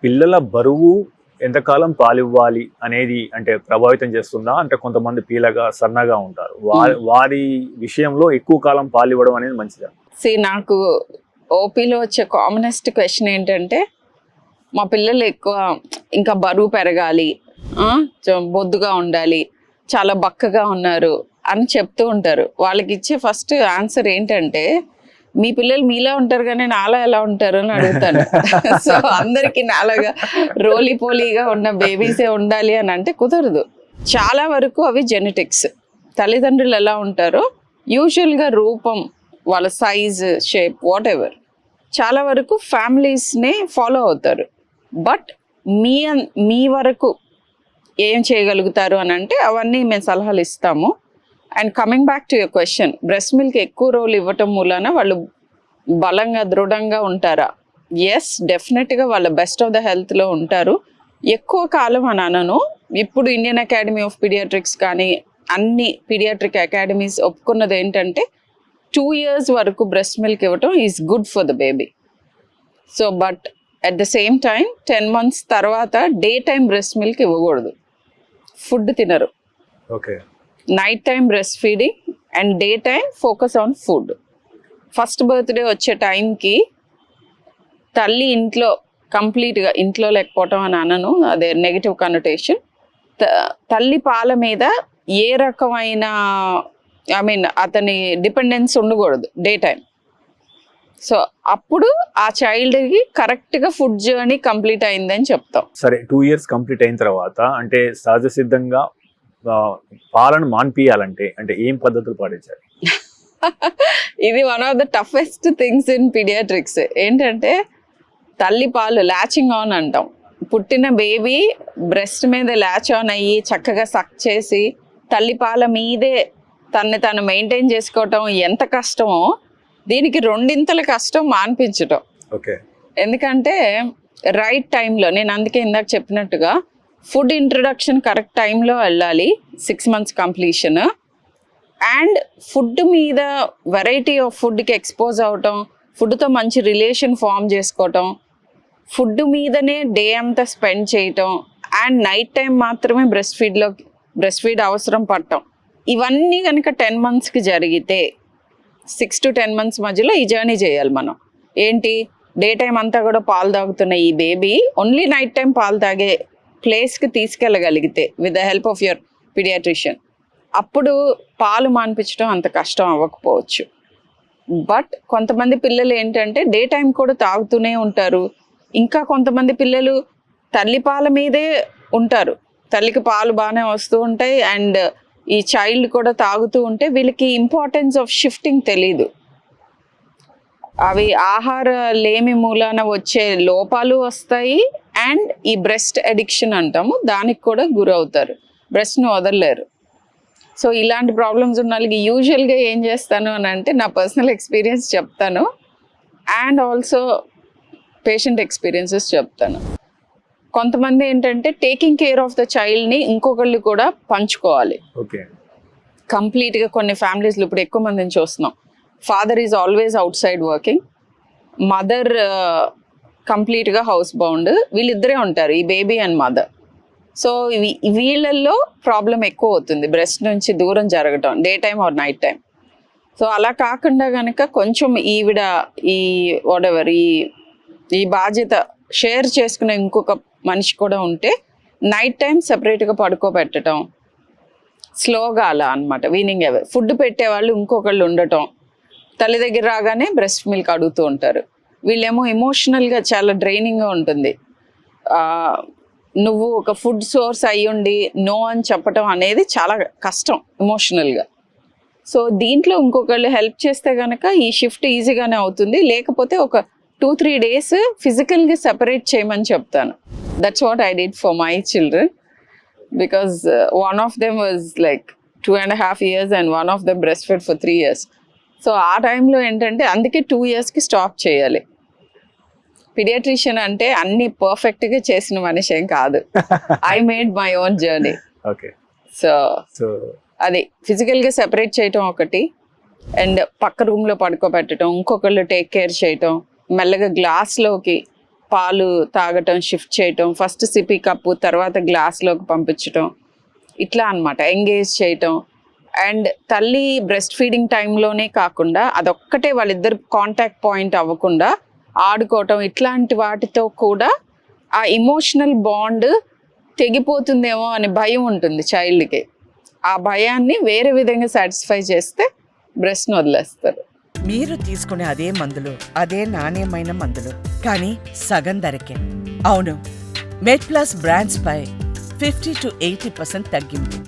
పిల్లల బరువు ఎంతకాలం పాలివ్వాలి అనేది అంటే ప్రభావితం చేస్తుందా? అంటే కొంతమంది పీలగా సన్నగా ఉంటారు, వారి విషయంలో ఎక్కువ కాలం పాలివ్వడం అనేది మంచిదా? నాకు ఓపీలో వచ్చే కామనెస్ట్ క్వశ్చన్ ఏంటంటే, మా పిల్లలు ఎక్కువ ఇంకా బరువు పెరగాలి, బొద్దుగా ఉండాలి, చాలా బక్కగా ఉన్నారు అని చెప్తూ ఉంటారు. వాళ్ళకి ఇచ్చే ఫస్ట్ ఆన్సర్ ఏంటంటే, మీ పిల్లలు మీలా ఉంటారు కానీ నాలా ఎలా ఉంటారు అని అడుగుతాను. సో అందరికీ నాలాగా రోలీ పోలీగా ఉన్న బేబీసే ఉండాలి అని అంటే కుదరదు. చాలా వరకు అవి జెనెటిక్స్. తల్లిదండ్రులు ఎలా ఉంటారో యూజువల్గా రూపం, వాళ్ళ సైజ్, షేప్, వాట్ ఎవర్ చాలా వరకు ఫ్యామిలీస్నే ఫాలో అవుతారు. బట్ మీ వరకు ఏం చేయగలుగుతారు అని అంటే అవన్నీ మేము సలహాలు ఇస్తాము. And coming back to your question, breast milk ఎక్కువ రోజులు ఇవ్వటం మూలాన వాళ్ళు బలంగా దృఢంగా ఉంటారా? ఎస్, డెఫినెట్గా వాళ్ళ బెస్ట్ ఆఫ్ ద హెల్త్లో ఉంటారు. ఎక్కువ కాలం అని అనను. ఇప్పుడు ఇండియన్ అకాడమీ ఆఫ్ పీడియాట్రిక్స్ కానీ అన్ని పీడియాట్రిక్ అకాడమీస్ ఒప్పుకున్నది ఏంటంటే 2 years వరకు బ్రెస్ట్ మిల్క్ ఇవ్వటం is good for the baby. So but at the same time 10 months తర్వాత డే టైం బ్రెస్ట్ మిల్క్ ఇవ్వకూడదు. ఫుడ్ తినరు. Okay. Night time breast feeding and day time focus on food. First birthday వచ్చే టైంకి తల్లి ఇంట్లో కంప్లీట్గా, ఇంట్లో లేకపోవటం అని అనను, అదే నెగిటివ్ కనోటేషన్, తల్లి పాల మీద ఏ రకమైన అతని డిపెండెన్స్ ఉండకూడదు డే టైం. సో అప్పుడు ఆ చైల్డ్కి కరెక్ట్గా ఫుడ్ జర్నీ కంప్లీట్ అయిందని చెప్తాం. సరే, 2 years కంప్లీట్ అయిన తర్వాత అంటే సహజ సిద్ధంగా పాలను మాన్పియాలంటే అంటే ఏం పద్ధతులు పాటించాలి? ఇది one of the toughest things in paediatrics. ఏంటంటే తల్లి పాలు ల్యాచింగ్ ఆన్ అంటాం. పుట్టిన బేబీ బ్రెస్ట్ మీద ల్యాచ్ ఆన్ అయ్యి చక్కగా సక్ చేసి తల్లి పాల మీదే తను మెయింటైన్ చేసుకోవటం ఎంత కష్టమో, దీనికి 2 కష్టం మాన్పించటం. ఓకే. ఎందుకంటే రైట్ టైంలో, నేను అందుకే ఇందాక చెప్పినట్టుగా ఫుడ్ ఇంట్రొడక్షన్ కరెక్ట్ టైంలో వెళ్ళాలి, 6 months కంప్లీషన్. అండ్ ఫుడ్ మీద వెరైటీ ఆఫ్ ఫుడ్కి ఎక్స్పోజ్ అవటం, ఫుడ్తో మంచి రిలేషన్ ఫామ్ చేసుకోవటం, ఫుడ్ మీదనే డే అంతా స్పెండ్ చేయటం, అండ్ నైట్ టైం మాత్రమే బ్రెస్ట్ ఫీడ్ అవసరం పడటం, ఇవన్నీ కనుక 10 monthsకి జరిగితే 6 to 10 months మధ్యలో ఈ జర్నీ చేయాలి మనం. ఏంటి, డే టైం అంతా కూడా పాలు తాగుతున్న ఈ బేబీ ఓన్లీ నైట్ టైం పాలు తాగే ప్లేస్కి తీసుకెళ్ళగలిగితే with the help of your pediatrician, అప్పుడు పాలు మాన్పించడం అంత కష్టం అవ్వకపోవచ్చు. బట్ కొంతమంది పిల్లలు ఏంటంటే డే టైం కూడా తాగుతూనే ఉంటారు. ఇంకా కొంతమంది పిల్లలు తల్లి పాల మీదే ఉంటారు, తల్లికి పాలు బాగానే వస్తూ ఉంటాయి అండ్ ఈ చైల్డ్ కూడా తాగుతూ ఉంటే వీళ్ళకి ఇంపార్టెన్స్ ఆఫ్ షిఫ్టింగ్ తెలీదు. అవి ఆహార లేమి మూలాన వచ్చే లోపాలు వస్తాయి అండ్ ఈ బ్రెస్ట్ అడిక్షన్ అంటాము, దానికి కూడా గురవుతారు, బ్రెస్ట్ను వదలలేరు. సో ఇలాంటి ప్రాబ్లమ్స్ ఉన్న వాళ్ళకి యూజువల్గా ఏం చేస్తాను అని అంటే నా పర్సనల్ ఎక్స్పీరియన్స్ చెప్తాను అండ్ ఆల్సో పేషెంట్ ఎక్స్పీరియన్సెస్ చెప్తాను. కొంతమంది ఏంటంటే టేకింగ్ కేర్ ఆఫ్ ద చైల్డ్ని ఇంకొకళ్ళు కూడా పంచుకోవాలి. ఓకే. కంప్లీట్గా కొన్ని ఫ్యామిలీస్లో ఇప్పుడు ఎక్కువ మందిని చూస్తున్నాం, father is always out side working, mother కంప్లీట్గా హౌస్ బౌండ్, వీళ్ళిద్దరే ఉంటారు, ఈ బేబీ అండ్ మదర్. సో వీళ్ళల్లో ప్రాబ్లం ఎక్కువ అవుతుంది, బ్రెస్ట్ నుంచి దూరం జరగటం day time or night time. So అలా కాకుండా కనుక కొంచెం ఈవిడ ఈ వాటెవర్ ఈ బాధ్యత షేర్ చేసుకునే ఇంకొక మనిషి కూడా ఉంటే నైట్ టైం సెపరేట్గా పడుకోబెట్టడం, స్లోగా అలా అనమాట వీనింగ్ అవే. ఫుడ్ పెట్టేవాళ్ళు ఇంకొకళ్ళు ఉండటం, తల్లి దగ్గర రాగానే బ్రెస్ట్ మిల్క్ అడుగుతూ ఉంటారు. వీళ్ళేమో ఎమోషనల్గా చాలా డ్రైనింగ్గా ఉంటుంది. నువ్వు ఒక ఫుడ్ సోర్స్ అయ్యుండి నో అని చెప్పటం అనేది చాలా కష్టం ఎమోషనల్గా. సో దీంట్లో ఇంకొకళ్ళు హెల్ప్ చేస్తే కనుక ఈ షిఫ్ట్ ఈజీగానే అవుతుంది. లేకపోతే ఒక 2-3 days ఫిజికల్గా సెపరేట్ చేయమని చెప్తాను. That's what I did for my children because one of them was like 2.5 years and one of them breastfed for 3 years. So ఆ టైంలో ఏంటంటే అందుకే 2 yearsకి స్టాప్ చేయాలి. పీడియాట్రిషియన్ అంటే అన్ని పర్ఫెక్ట్గా చేసిన మనిషి ఏం కాదు. I made my own journey. Okay. So అది ఫిజికల్గా సెపరేట్ చేయటం ఒకటి, అండ్ పక్క రూమ్లో పడుకోబెట్టడం, ఇంకొకళ్ళు టేక్ కేర్ చేయటం, మెల్లగా గ్లాస్లోకి పాలు తాగటం షిఫ్ట్ చేయటం, ఫస్ట్ సిపి కప్పు తర్వాత గ్లాస్లోకి పంపించటం, ఇట్లా అన్నమాట ఎంగేజ్ చేయటం. అండ్ తల్లి బ్రెస్ట్ ఫీడింగ్ టైంలోనే కాకుండా అదొక్కటే వాళ్ళిద్దరు కాంటాక్ట్ పాయింట్ అవ్వకుండా ఆడుకోవటం, ఇట్లాంటి వాటితో కూడా ఆ ఇమోషనల్ బాండ్ తెగిపోతుందేమో అనే భయం ఉంటుంది చైల్డ్కి. ఆ భయాన్ని వేరే విధంగా సాటిస్ఫై చేస్తే బ్రెస్ట్ని వదిలేస్తారు. మీరు తీసుకునే అదే మందులు, అదే నాణ్యమైన మందులు, కానీ సగం ధరకే. అవును, మెడ్ ప్లస్ బ్రాండ్స్ పై 50 to 80% తగ్గింపు.